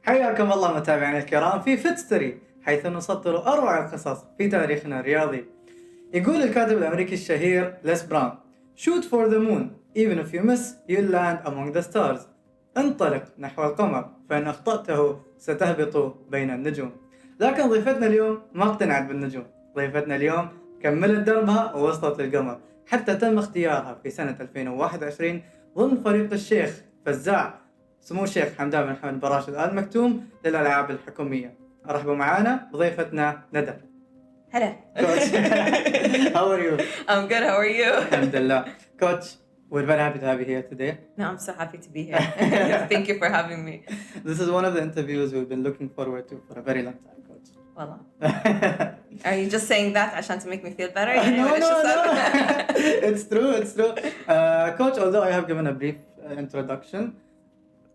حياكم الله متابعينا الكرام في فيتستوري، حيث نسطر أروع القصص في تاريخنا الرياضي. يقول الكاتب الأمريكي الشهير ليس براون: Shoot for the moon, even if you miss, you'll land among the stars. انطلق نحو القمر، فإن أخطأته ستهبط بين النجوم. لكن ضيفتنا اليوم ما اقتنعت بالنجوم. ضيفتنا اليوم كملت دربها ووصلت للقمر، حتى تم اختيارها في سنة 2021 ضمن فريق الشيخ فزاع سمو الشيخ حمدان بن حمد بن راشد آل مكتوم للألعاب الحكومية. أرحبوا معانا بضيفتنا ندى. Hello. Coach, how are you? I'm good. How are you? Alhamdulillah. Coach, we're very happy to have you here today. No, I'm so happy to be here. Thank you for having me. This is one of the interviews we've been looking forward to for a very long time, Coach. Wallah. Are you just saying that عشان to make me feel better? No. It's true. Coach, although I have given a brief introduction,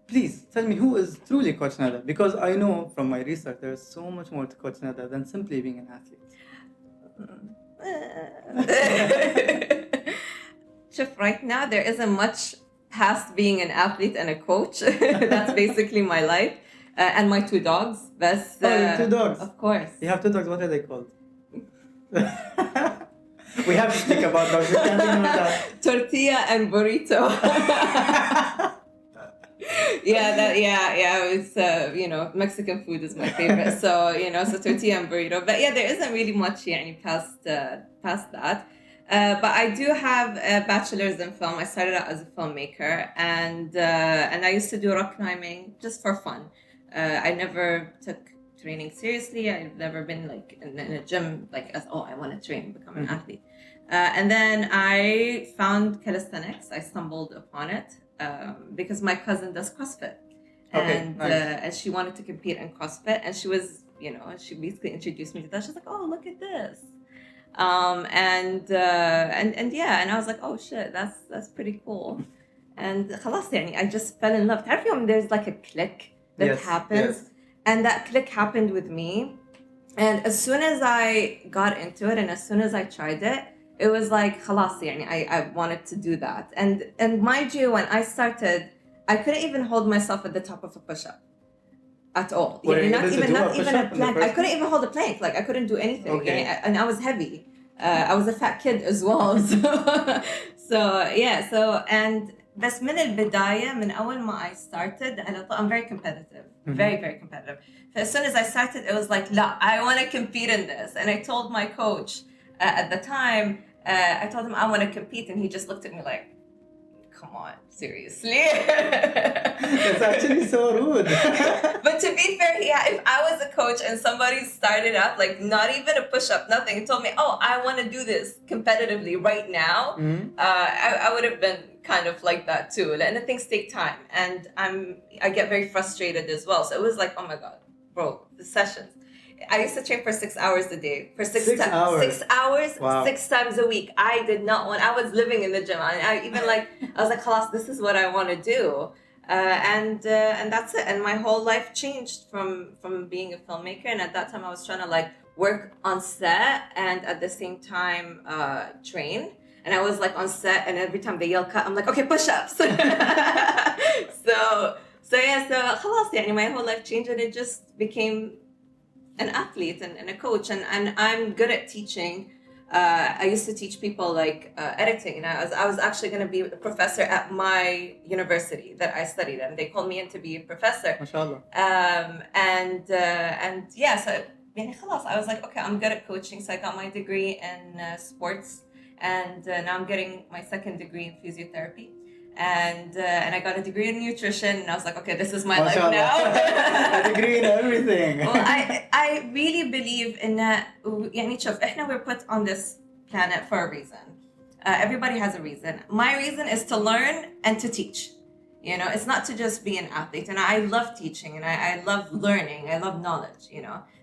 please tell me who is truly Coach Nada, because I know from my research there is so much more to Coach Nada than simply being an athlete. Shuf, right now there isn't much past being an athlete and a coach. That's basically my life. And my two dogs. That's, Oh, you have two dogs? Of course. You have two dogs, what are they called? We have to speak about dogs, we can't ignore that. Tortilla and burrito. It's Mexican food is my favorite. So tortilla and burrito. But yeah, there isn't really much past that. But I do have a bachelor's in film. I started out as a filmmaker, and I used to do rock climbing just for fun. I never took training seriously. I've never been like in a gym I want to train, become an athlete. And then I found calisthenics. I stumbled upon it because my cousin does CrossFit. And she wanted to compete in CrossFit, and she was, she basically introduced me to that. She's like, oh, look at this. And I was like, oh shit, that's pretty cool. And خلاص يعني I just fell in love. تعرف يوم there's like a click that happens, and that click happened with me. And as soon as I got into it and as soon as I tried it, it was like خلاص يعني I wanted to do that. And mind you, when I started, I couldn't even hold myself at the top of a push-up at all. Not even a plank. I couldn't even hold a plank. Like I couldn't do anything. Okay. And I was heavy. I was a fat kid as well. And بس من البداية من أول ما I started I'm very competitive. Very, very competitive. So as soon as I started, it was like, لا, I want to compete in this. And I told my coach at the time, I told him I want to compete, and he just looked at me like, come on, seriously? It's actually so rude. But to be fair, if I was a coach and somebody started out, like not even a push-up, nothing, and told me, oh, I want to do this competitively right now, I would have been kind of like that too. And things take time, and I get very frustrated as well. So it was like, oh my God, bro, the sessions. I used to train for 6 hours a day. For 6 hours? 6 hours, wow. 6 times a week. I did not want, I was living in the gym. I was like, Khalas, this is what I want to do. And that's it. And my whole life changed from being a filmmaker. And at that time I was trying to like work on set and at the same time train. And I was like on set, and every time they yell cut, I'm like, okay, push-ups. So خلاص يعني my whole life changed, and it just became an athlete and a coach, and I'm good at teaching. I used to teach people like editing, and I was actually going to be a professor at my university that I studied, and they called me in to be a professor. MashaAllah. So يعني خلاص, I was like, okay, I'm good at coaching, so I got my degree in sports, and now I'm getting my second degree in physiotherapy. And I got a degree in nutrition, and I was like, okay, this is my life now. A degree in everything. Well, I really believe in that. يعني شوف, إحنا we're put on this planet for a reason. Everybody has a reason. My reason is to learn and to teach. It's not to just be an athlete. And I love teaching, and I love learning. I love knowledge.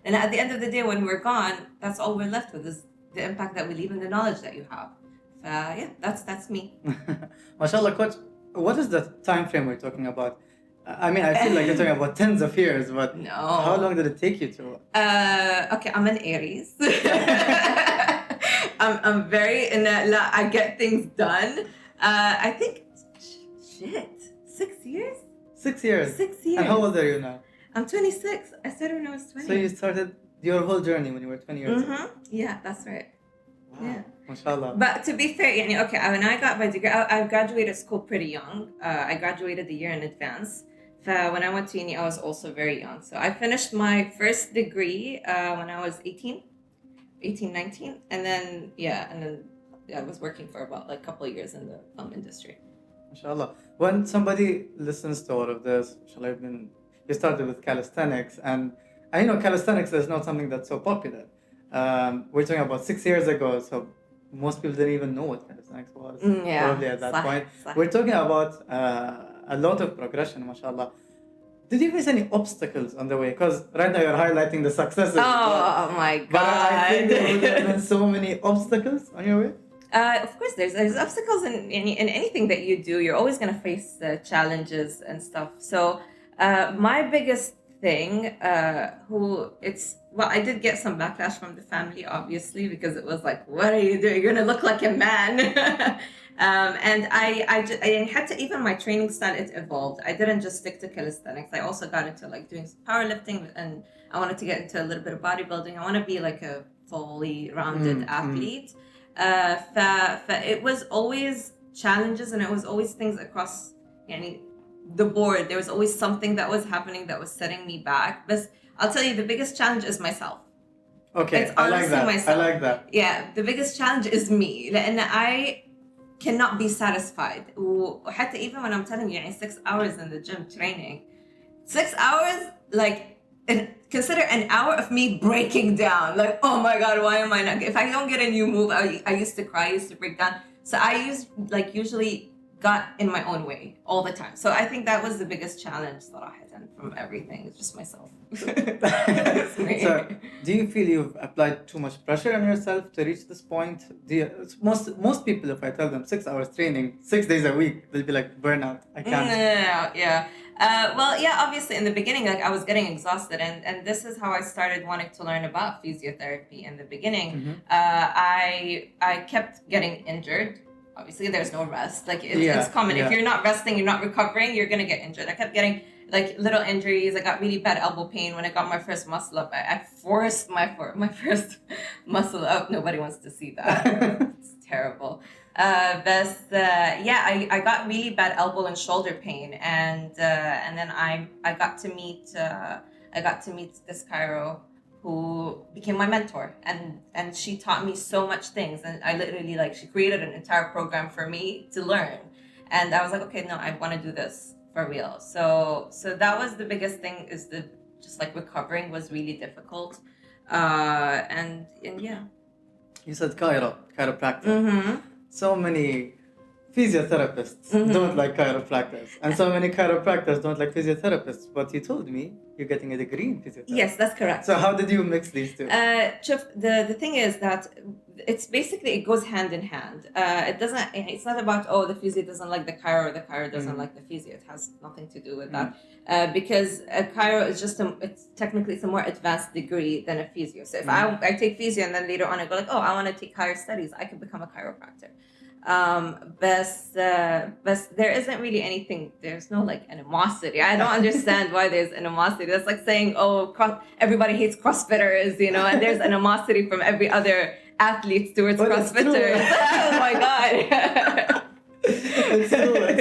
And at the end of the day, when we're gone, that's all we're left with is the impact that we leave and the knowledge that you have. That's me. MashaAllah, Coach, what is the time frame we're talking about? I mean, I feel like you're talking about tens of years, but no. How long did it take you to? Okay, I'm an Aries. I'm very in that. I get things done. I think, 6 years. 6 years. 6 years. And how old are you now? I'm 26. I started when I was 20. So you started your whole journey when you were 20 years old. Yeah, that's right. Wow. Yeah. MashaAllah. But to be fair, okay, when I got my degree, I graduated school pretty young. I graduated a year in advance. When I went to uni, I was also very young. So I finished my first degree when I was 18, 19. And then I was working for about like a couple of years in the film industry. MashaAllah. When somebody listens to all of this, you started with calisthenics, and I know calisthenics is not something that's so popular. We're talking about 6 years ago, so most people didn't even know what calisthenics was. Probably at that point. We're talking about a lot of progression, mashallah. Did you face any obstacles on the way? Because right now you're highlighting the successes. Oh my God. But I think there would have been so many obstacles on your way. Of course, there's obstacles in anything that you do. You're always going to face challenges and stuff. So my biggest thing, I did get some backlash from the family, obviously, because it was like, what are you doing? You're going to look like a man. And I had to, even my training style, it evolved. I didn't just stick to calisthenics. I also got into like doing powerlifting, and I wanted to get into a little bit of bodybuilding. I want to be like a fully rounded athlete. It was always challenges, and it was always things across the board. There was always something that was happening that was setting me back. But I'll tell you, the biggest challenge is myself. Okay, it's honestly myself. I like that. Yeah, the biggest challenge is me. And I cannot be satisfied. Even when I'm telling you, 6 hours in the gym training, 6 hours, like, consider an hour of me breaking down. Like, oh my God, why am I not? If I don't get a new move, I used to cry, I used to break down. So I usually got in my own way all the time. So I think that was the biggest challenge that I had from everything. It's just myself. So, do you feel you've applied too much pressure on yourself to reach this point? Most people, if I tell them 6 hours training, 6 days a week, they'll be like, burnout. I can't. Yeah. Obviously in the beginning, like I was getting exhausted, and this is how I started wanting to learn about physiotherapy in the beginning. I kept getting injured. Obviously, there's no rest. Like it's common. If you're not resting, you're not recovering, you're gonna get injured. I kept getting like little injuries. I got really bad elbow pain when I got my first muscle up. I forced my first muscle up. Nobody wants to see that. It's terrible. I got really bad elbow and shoulder pain, and then I got to meet this chiro who became my mentor, and she taught me so much things, and I literally she created an entire program for me to learn, and I was like, okay, no, I want to do this for real. So that was the biggest thing, is recovering was really difficult, and yeah. You said chiropractor. So many physiotherapists don't like chiropractors, and so many chiropractors don't like physiotherapists. But you told me you're getting a degree in physiotherapy. Yes, that's correct. So how did you mix these two? The thing is that it's basically, it goes hand in hand. It's not about, the physio doesn't like the chiro, or the chiro doesn't like the physio. It has nothing to do with that. Because a chiro is just it's a more advanced degree than a physio. So if I take physio, and then later on I go like, I want to take higher studies, I could become a chiropractor. But there isn't really anything, there's no animosity. I don't understand why there's animosity. That's like saying, everybody hates CrossFitters, and there's animosity from every other athlete towards CrossFitters. Oh my God. It's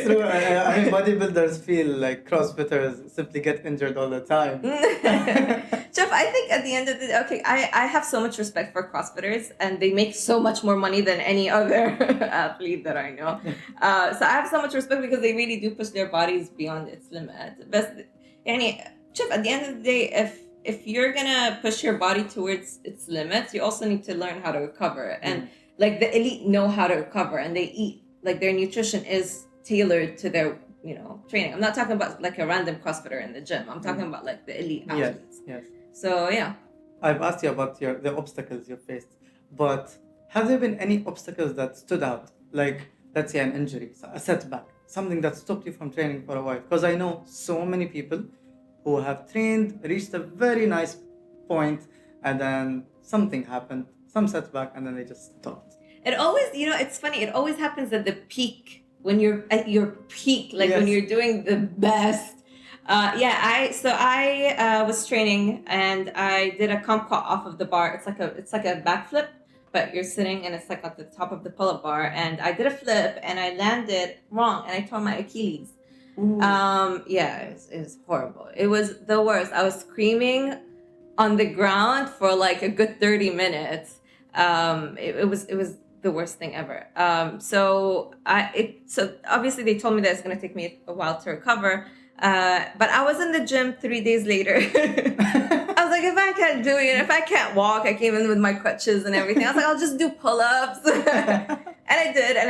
true. I mean, bodybuilders feel like CrossFitters simply get injured all the time. Jeff, I think at the end of the day, I have so much respect for CrossFitters, and they make so much more money than any other athlete that I know. So I have so much respect, because they really do push their bodies beyond its limit. But, Jeff, at the end of the day, if you're gonna push your body towards its limits, you also need to learn how to recover. And the elite know how to recover, and they eat. Their nutrition is tailored to their, training. I'm not talking about a random CrossFitter in the gym. I'm talking about the elite athletes. Yes. So yeah. I've asked you about the obstacles you faced, but have there been any obstacles that stood out? Like, let's say an injury, a setback, something that stopped you from training for a while? Because I know so many people who have trained, reached a very nice point, and then something happened, some setback, and then they just stopped. It always, it's funny. It always happens at the peak, when you're at your peak, when you're doing the best. I was training and I did a comp call off of the bar. It's like a backflip, but you're sitting and it's like at the top of the pull-up bar. And I did a flip and I landed wrong and I tore my Achilles. It was horrible. It was the worst. I was screaming on the ground for like a good 30 minutes. It was the worst thing ever. So obviously they told me that it's gonna take me a while to recover. But I was in the gym 3 days later. I was like, if I can't do it, if I can't walk, I came in with my crutches and everything. I was like, I'll just do pull-ups. And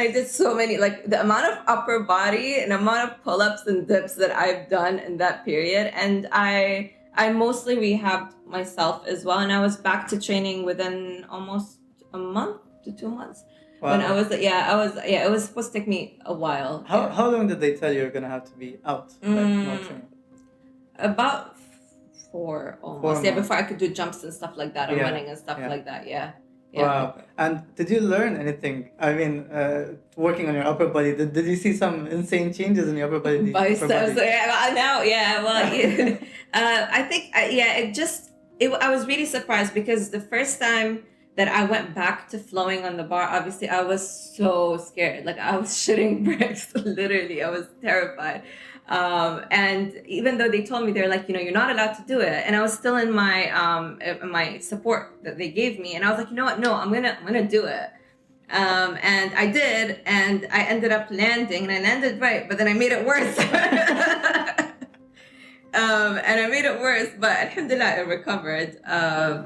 I did so many, like the amount of upper body and amount of pull-ups and dips that I've done in that period. And I mostly rehabbed myself as well. And I was back to training within almost a month to 2 months. Wow. When it was supposed to take me a while. How long did they tell you you're gonna have to be out? Not training? About 4 almost. 4 months. Before I could do jumps and stuff like that, or running and stuff like that. Yeah. Wow. And did you learn anything? I mean, working on your upper body, did you see some insane changes in your upper body? Biceps. I think, I was really surprised because the first time that I went back to flowing on the bar, obviously I was so scared. Like I was shitting bricks, literally. I was terrified. And even though they told me, they're like, you're not allowed to do it. And I was still in my support that they gave me. And I was like, you know what? No, I'm gonna do it. And I did, and I ended up landing, and I landed right, but then I made it worse. But alhamdulillah, I recovered.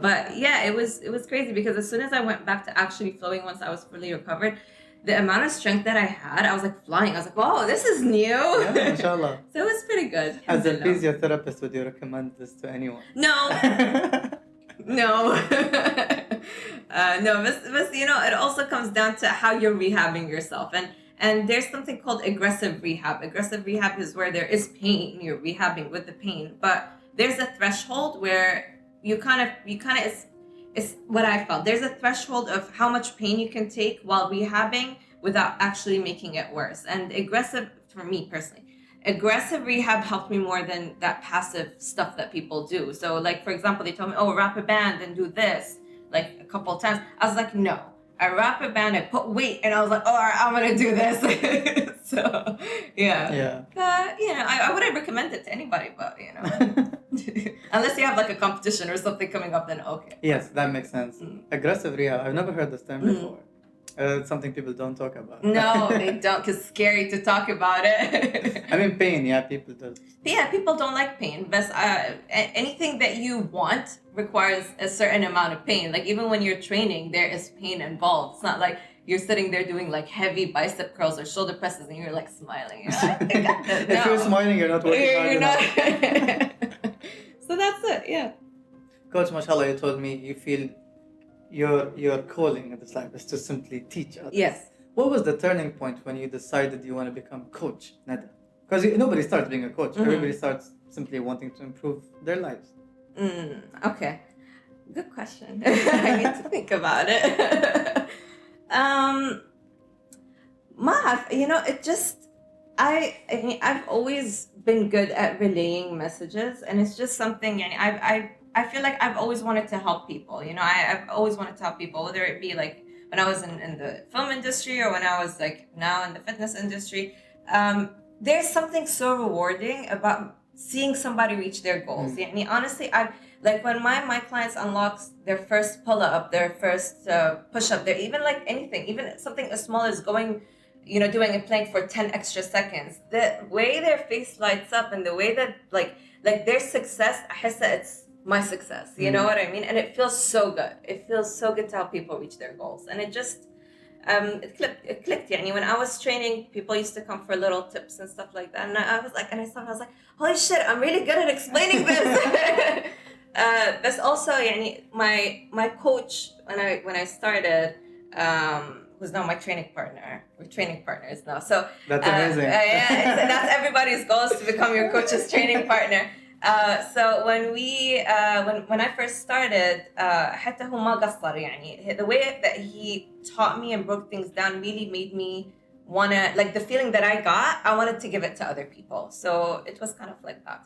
But yeah, it was crazy because as soon as I went back to actually flowing, once I was fully recovered, the amount of strength that I had, I was like flying. I was like, whoa, this is new. Yeah, inshallah. So it was pretty good. As a physiotherapist, would you recommend this to anyone? No. No. But it also comes down to how you're rehabbing yourself. And there's something called aggressive rehab. Aggressive rehab is where there is pain, you're rehabbing with the pain, but there's a threshold where you kind of it's what I felt. There's a threshold of how much pain you can take while rehabbing without actually making it worse. And for me personally, aggressive rehab helped me more than that passive stuff that people do. So like, for example, they told me, wrap a band and do this like a couple of times. I was like, no. I wrap a band, I put weight, and I was like, all right, I'm going to do this. So, yeah. I wouldn't recommend it to anybody, but, unless you have like a competition or something coming up, then okay. Yes, that makes sense. Aggressive rehab, I've never heard this term before. It's something people don't talk about. No, they don't, because it's scary to talk about it. I mean, pain, people do. Yeah, people don't like pain. But anything that you want requires a certain amount of pain. Like even when you're training, there is pain involved. It's not like you're sitting there doing like heavy bicep curls or shoulder presses and you're like smiling. If you're smiling, you're not working hard enough. So that's it, yeah. Coach, mashallah, you told me you feel your calling in this life is to simply teach others. Yes. What was the turning point when you decided you want to become coach, Nada? Because nobody starts being a coach. Everybody starts simply wanting to improve their lives. Okay. Good question. I need to think about it. I've always been good at relaying messages, and it's just something, I feel like I've always wanted to help people. I've always wanted to help people, whether it be like when I was in the film industry or when I was like now in the fitness industry. There's something so rewarding about seeing somebody reach their goals. Honestly, like when my clients unlock their first pull-up, their first push-up, they're even like anything, even something as small as going, doing a plank for 10 extra seconds. The way their face lights up and the way that like their success, I guess that it's my success. You know what I mean? And it feels so good. It feels so good to help people reach their goals. And it just, it clicked. When I was training, people used to come for little tips and stuff like that. And I was like, holy shit, I'm really good at explaining this. But also, my coach, when I started, who's now my training partner. We're training partners now. So that's amazing. That's everybody's goal, is to become your coach's training partner. So when I first started, حتى هو ما قصر the way that he taught me and broke things down really made me wanna, like the feeling that I got, I wanted to give it to other people. So it was kind of like that.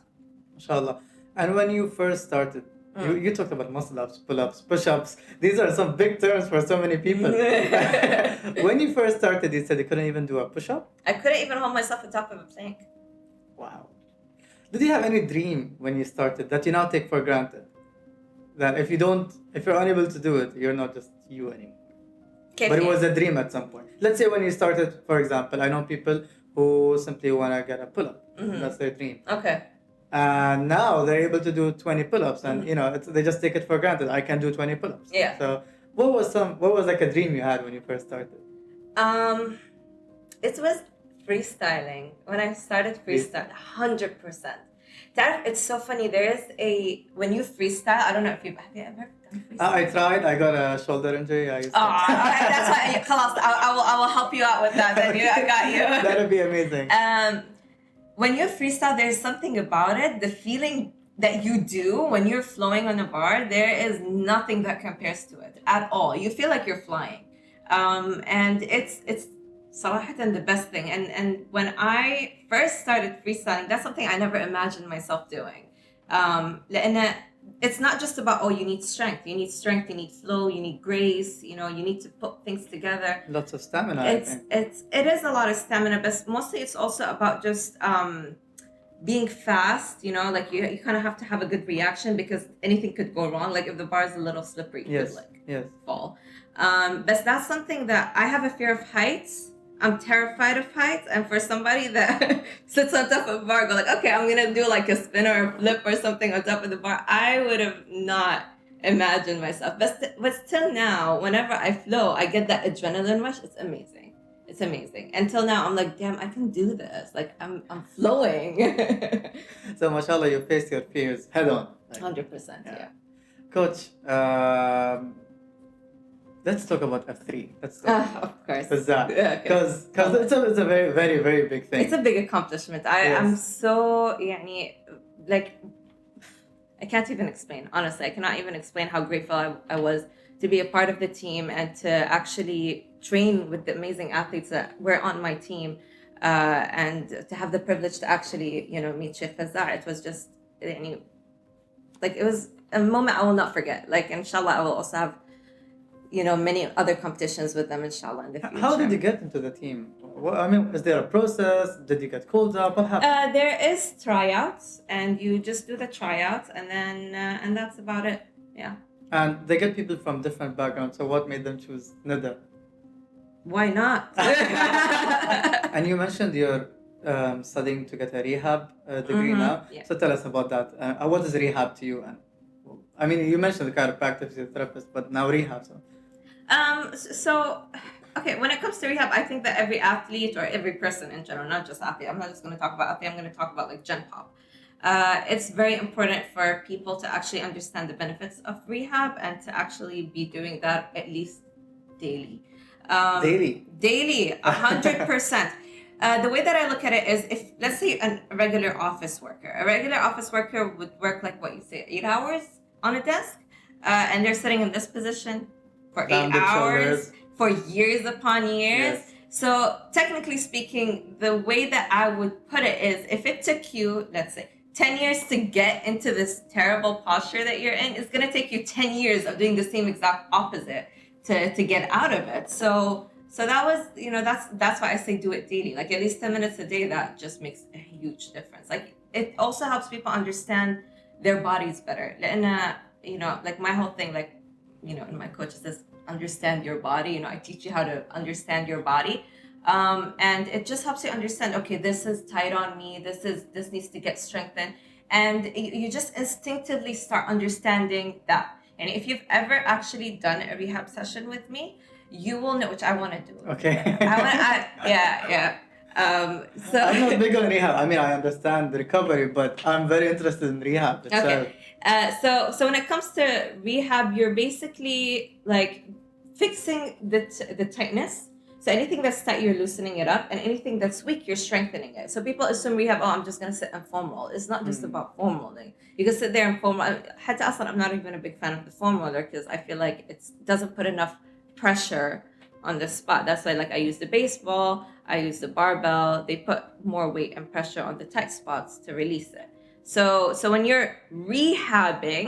MashaAllah. And when you first started, you talked about muscle ups, pull ups, push ups. These are some big terms for so many people. When you first started, you said you couldn't even do a push up? I couldn't even hold myself on top of a plank. Wow. Did you have any dream when you started that you now take for granted? That if you're unable to do it, you're not just you anymore. But it was a dream at some point. Let's say when you started, for example, I know people who simply want to get a pull up. That's their dream. Okay. And now they're able to do 20 pull-ups, and they just take it for granted. I can do 20 pull-ups. Yeah. So what was like a dream you had when you first started? It was freestyling. When I started freestyle, 100%. It's so funny. When you freestyle, I don't know if have you ever done freestyle? I tried. I got a shoulder injury. That's why. I will help you out with that. Then I got you. That'd be amazing. When you freestyle, there's something about it. The feeling that you do when you're flowing on a bar, there is nothing that compares to it at all. You feel like you're flying, and it's صراحة the best thing. And when I first started freestyling, that's something I never imagined myself doing. لأن it's not just about, you need strength, you need flow, you need grace, you need to put things together. Lots of stamina. It is a lot of stamina, but mostly it's also about just being fast, like you kind of have to have a good reaction because anything could go wrong. Like if the bar is a little slippery, you could fall. But that's something that I have a fear of heights. I'm terrified of heights, and for somebody that sits on top of a bar, go like, okay, I'm gonna do like a spin or a flip or something on top of the bar, I would have not imagined myself. But still now, whenever I flow, I get that adrenaline rush. It's amazing. It's amazing. Until now, I'm like, damn, I can do this. Like I'm flowing. So mashallah, you face your fears head on. 100%. Yeah. Coach, let's talk about F3. Of course. Because it's a very, very, very big thing. It's a big accomplishment. I'm so, like, I can't even explain. Honestly, I cannot even explain how grateful I was to be a part of the team and to actually train with the amazing athletes that were on my team, and to have the privilege to actually, meet Sheikh Fazar. It was just, it was a moment I will not forget. Like, inshallah, I will also have many other competitions with them, inshallah, in the future. How did you get into the team? Is there a process? Did you get called up? What happened? There is tryouts, and you just do the tryouts, and then and that's about it. Yeah. And they get people from different backgrounds. So what made them choose Nida? Why not? And you mentioned you're studying to get a rehab degree now. Yeah. So tell us about that. What is rehab to you? And you mentioned the chiropractor, physiotherapist, but now rehab. Okay, when it comes to rehab, I think that every athlete or every person in general, not just athlete, I'm not just going to talk about athlete, I'm going to talk about like Gen Pop. It's very important for people to actually understand the benefits of rehab and to actually be doing that at least daily. Daily, 100%. The way that I look at it is, if let's say a regular office worker would work like what you say, 8 hours on a desk, and they're sitting in this position for 8 hours for years upon years. Yes. So technically speaking, the way that I would put it is, if it took you, let's say, 10 years to get into this terrible posture that you're in, it's going to take you 10 years of doing the same exact opposite to get out of it. So that was, that's why I say do it daily. Like at least 10 minutes a day, that just makes a huge difference. Like it also helps people understand their bodies better. And, like my whole thing, like, in my coach says, understand your body. I teach you how to understand your body. And it just helps you understand, okay, this is tight on me. This needs to get strengthened. And you just instinctively start understanding that. And if you've ever actually done a rehab session with me, you will know, which I want to do. Okay. Yeah. So I'm not big on rehab. I understand the recovery, but I'm very interested in rehab itself. Okay. So when it comes to rehab, you're basically like fixing the tightness. So anything that's tight, you're loosening it up, and anything that's weak, you're strengthening it. So people assume rehab, I'm just going to sit and foam roll. It's not just about foam rolling. You can sit there and foam roll. I'm not even a big fan of the foam roller because I feel like it doesn't put enough pressure on the spot. That's why I use the baseball, I use the barbell. They put more weight and pressure on the tight spots to release it. So when you're rehabbing,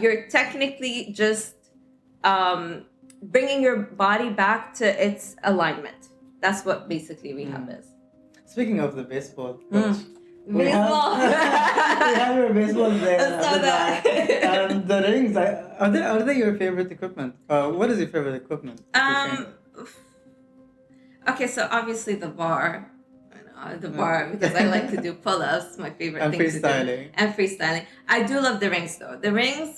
you're technically just bringing your body back to its alignment. That's what basically rehab is. Speaking of the baseball, coach, Baseball. we have your baseball there. I saw that. And the rings, are they your favorite equipment? What is your favorite equipment? Okay, so obviously the bar. The bar, because I like to do pull-ups, my favorite And thing to freestyling. do. And freestyling. I do love the rings though. The rings,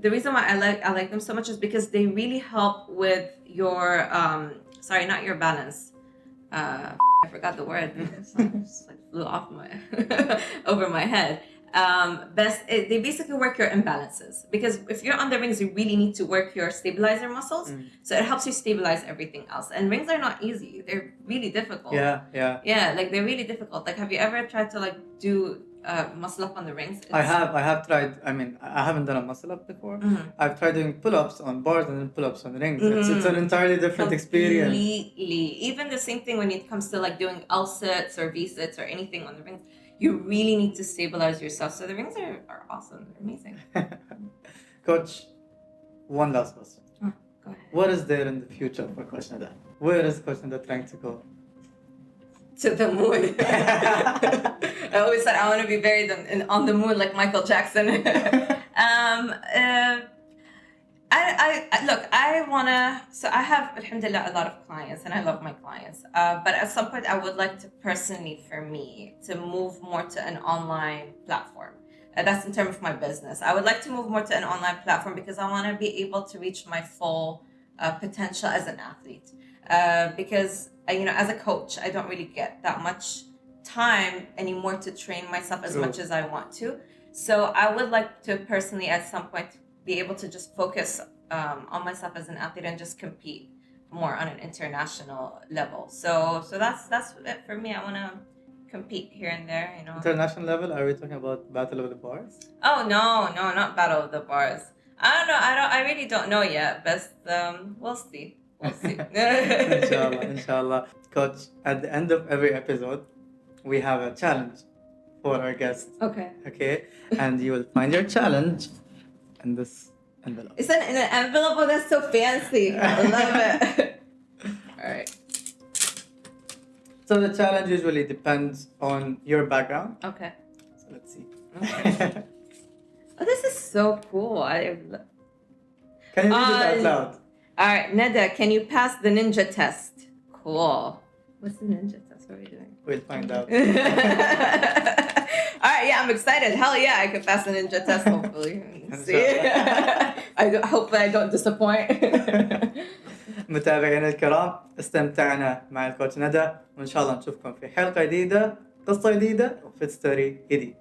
the reason why I like them so much is because they really help with your sorry, not your balance. I forgot the word. Just like flew off my over my head. They basically work your imbalances, because if you're on the rings, you really need to work your stabilizer muscles. So it helps you stabilize everything else. And rings are not easy; they're really difficult. Yeah. Like they're really difficult. Like, have you ever tried to like do muscle up on the rings? I have tried. I mean, I haven't done a muscle up before. I've tried doing pull-ups on bars and then pull-ups on rings. It's an entirely different experience. Completely. Even the same thing when it comes to like doing L sits or V sits or anything on the rings. You really need to stabilize yourself. So the rings are awesome. They're amazing. Coach, one last question. Go ahead. What is there in the future for Coach Nada? Where is Coach Nada trying to go? To the moon. I always said I want to be buried on the moon like Michael Jackson. So I have, alhamdulillah, a lot of clients, and I love my clients. But at some point, I would like to personally, for me, to move more to an online platform. That's in terms of my business. I would like to move more to an online platform because I want to be able to reach my full potential as an athlete. Because, as a coach, I don't really get that much time anymore to train myself as much as I want to. So I would like to personally, at some point, be able to just focus on myself as an athlete and just compete more on an international level. So that's it for me. I want to compete here and there, International level? Are we talking about Battle of the Bars? Oh no, not Battle of the Bars. I don't know. I really don't know yet. But we'll see. Inshallah. Coach, at the end of every episode, we have a challenge for our guests. Okay? And you will find your challenge in this envelope. It's in an envelope? Oh, that's so fancy. I love it. All right. So the challenge usually depends on your background. Okay. So let's see. Okay. Oh, this is so cool. Can you read it out loud? All right, Nada, can you pass the ninja test? Cool. What's the ninja test? What are we doing? We'll find out. All right, yeah, I'm excited. Hell yeah, I could pass the ninja test, hopefully. See? Hopefully I don't disappoint. متابعينا الكرام، استمتعنا مع الكوتش ندى، وإن شاء الله نشوفكم في حلقة جديدة، قصة جديدة وفيت ستوري جديد.